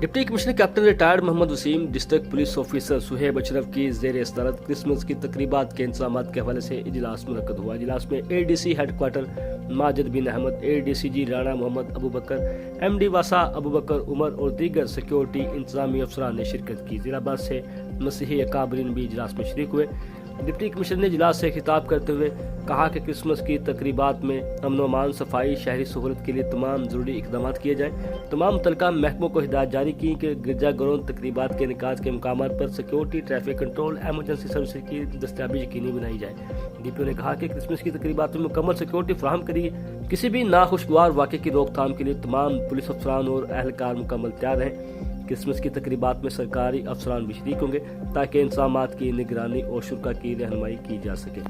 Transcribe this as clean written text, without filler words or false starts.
Deputy commissioner captain retired Muhammad Waseem, district police officer Suhaib Ashraf کی زیر صدارت کرسمس کی تقریبات کے انتظامات کے حوالے سے اجلاس منعقد ہوا۔ اجلاس میں A D C headquarter Majid bin Ahmad, A D C G Rana Muhammad Abu Bakr, M D واسا ابو بکر عمر اور دیگر سیکیورٹی انتظامی افسران نے شرکت کی۔ ضلع بھر سے مسیحی اکابرین بھی اجلاس میں شریک ہوئے۔ ڈپٹی کمشنر نے اجلاس سے خطاب کرتے ہوئے کہا کہ کرسمس کی تقریبات میں امن و امان، صفائی، شہری سہولت کے لیے تمام ضروری اقدامات کیے جائیں۔ تمام متعلقہ محکموں کو ہدایت جاری کی کہ گرجا گھروں تقریبات کے انعقاد کے مقامات پر security, traffic control, emergency services کی دستیابی یقینی بنائی جائے۔ ڈی پی او نے کہا کہ کرسمس کی تقریبات میں مکمل سیکیورٹی فراہم کری گئی۔ کسی بھی ناخوشگوار واقعے کی روک تھام کے لیے تمام پولیس افسران اور اہلکار مکمل تیار رہیں۔ کرسمس کی تقریبات میں سرکاری افسران بھی شریک ہوں گے تاکہ انتظامات کی نگرانی اور شرکا کی رہنمائی کی جا سکے۔